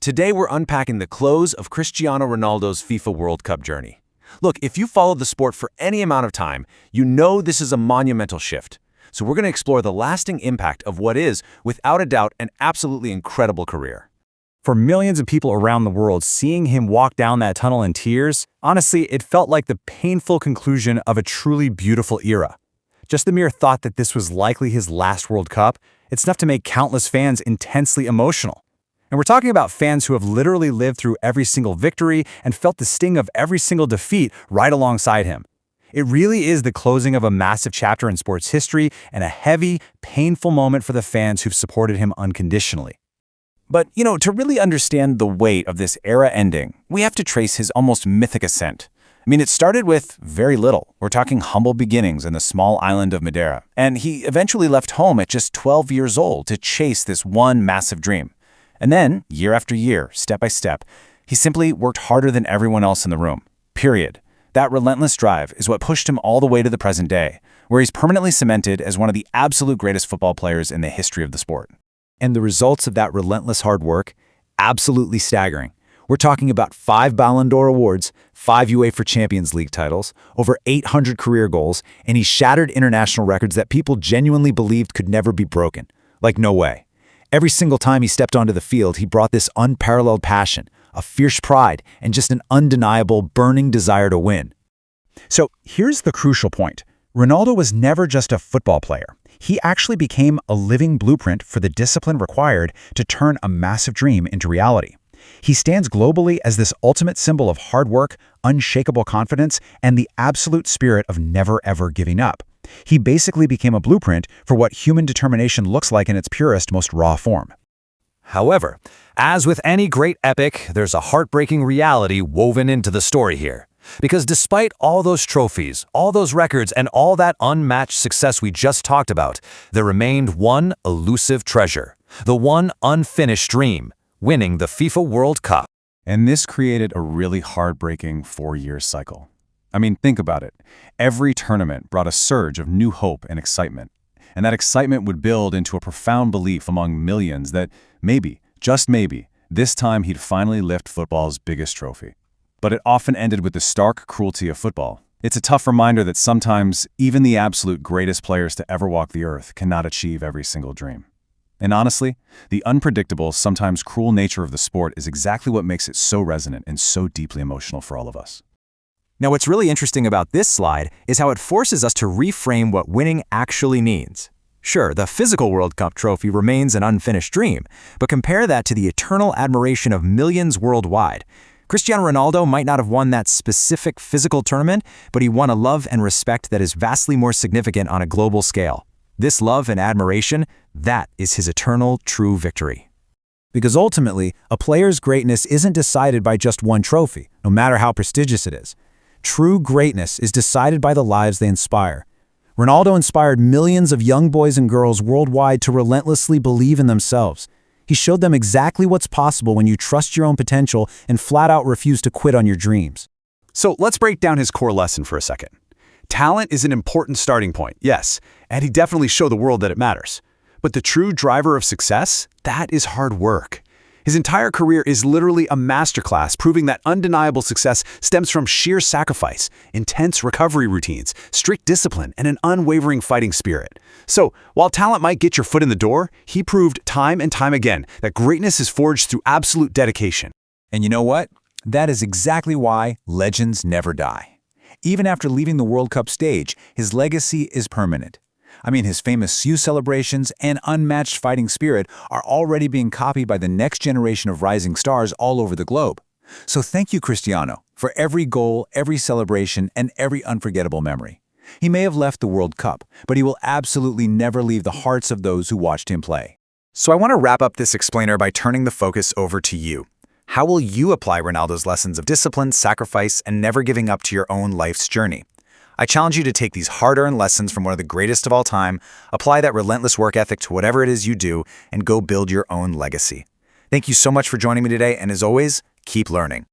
Today we're unpacking the close of Cristiano Ronaldo's FIFA World Cup journey. Look, if you followed the sport for any amount of time, you know this is a monumental shift. So we're going to explore the lasting impact of what is, without a doubt, an absolutely incredible career. For millions of people around the world, seeing him walk down that tunnel in tears, honestly, it felt like the painful conclusion of a truly beautiful era. Just the mere thought that this was likely his last World Cup, it's enough to make countless fans intensely emotional. And we're talking about fans who have literally lived through every single victory and felt the sting of every single defeat right alongside him. It really is the closing of a massive chapter in sports history and a heavy, painful moment for the fans who've supported him unconditionally. But, to really understand the weight of this era ending, we have to trace his almost mythic ascent. It started with very little. We're talking humble beginnings in the small island of Madeira. And he eventually left home at just 12 years old to chase this one massive dream. And then, year after year, step by step, he simply worked harder than everyone else in the room. Period. That relentless drive is what pushed him all the way to the present day, where he's permanently cemented as one of the absolute greatest football players in the history of the sport. And the results of that relentless hard work? Absolutely staggering. We're talking about 5 Ballon d'Or awards, 5 UEFA Champions League titles, over 800 career goals, and he shattered international records that people genuinely believed could never be broken. Like, no way. Every single time he stepped onto the field, he brought this unparalleled passion, a fierce pride, and just an undeniable, burning desire to win. So here's the crucial point. Ronaldo was never just a football player. He actually became a living blueprint for the discipline required to turn a massive dream into reality. He stands globally as this ultimate symbol of hard work, unshakable confidence, and the absolute spirit of never ever giving up. He basically became a blueprint for what human determination looks like in its purest, most raw form. However, as with any great epic, there's a heartbreaking reality woven into the story here. Because despite all those trophies, all those records, and all that unmatched success we just talked about, there remained one elusive treasure, the one unfinished dream, winning the FIFA World Cup. And this created a really heartbreaking 4-year cycle. Think about it. Every tournament brought a surge of new hope and excitement. And that excitement would build into a profound belief among millions that maybe, just maybe, this time he'd finally lift football's biggest trophy. But it often ended with the stark cruelty of football. It's a tough reminder that sometimes even the absolute greatest players to ever walk the earth cannot achieve every single dream. And honestly, the unpredictable, sometimes cruel nature of the sport is exactly what makes it so resonant and so deeply emotional for all of us. Now, what's really interesting about this slide is how it forces us to reframe what winning actually means. Sure, the physical World Cup trophy remains an unfinished dream, but compare that to the eternal admiration of millions worldwide. Cristiano Ronaldo might not have won that specific physical tournament, but he won a love and respect that is vastly more significant on a global scale. This love and admiration, that is his eternal true victory. Because ultimately, a player's greatness isn't decided by just one trophy, no matter how prestigious it is. True greatness is decided by the lives they inspire. Ronaldo inspired millions of young boys and girls worldwide to relentlessly believe in themselves. He showed them exactly what's possible when you trust your own potential and flat out refuse to quit on your dreams. So let's break down his core lesson for a second. Talent is an important starting point, yes, and he definitely showed the world that it matters. But the true driver of success, that is hard work. His entire career is literally a masterclass proving that undeniable success stems from sheer sacrifice, intense recovery routines, strict discipline, and an unwavering fighting spirit. So, while talent might get your foot in the door, he proved time and time again that greatness is forged through absolute dedication. And you know what? That is exactly why legends never die. Even after leaving the World Cup stage, his legacy is permanent. His famous youth celebrations and unmatched fighting spirit are already being copied by the next generation of rising stars all over the globe. So thank you, Cristiano, for every goal, every celebration, and every unforgettable memory. He may have left the World Cup, but he will absolutely never leave the hearts of those who watched him play. So I want to wrap up this explainer by turning the focus over to you. How will you apply Ronaldo's lessons of discipline, sacrifice, and never giving up to your own life's journey? I challenge you to take these hard-earned lessons from one of the greatest of all time, apply that relentless work ethic to whatever it is you do, and go build your own legacy. Thank you so much for joining me today, and as always, keep learning.